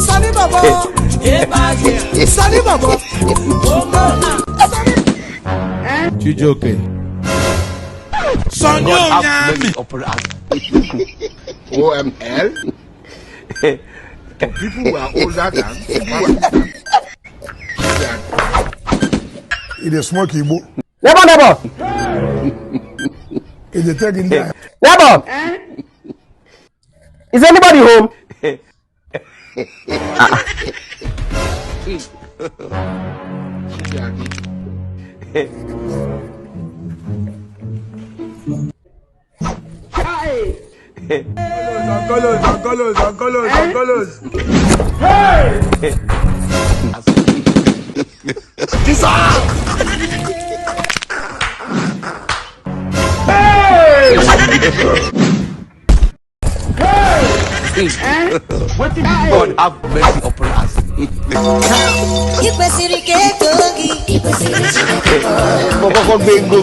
Sunny Baba. Sunny Baba. You joking? Son, OML. People who are older than it is smoky book. Never. It is taking there. Never. Is anybody home? Angolos. Hey! What did God have mercy upon us? Ipa sirike togi, ipa sirike togi. Go.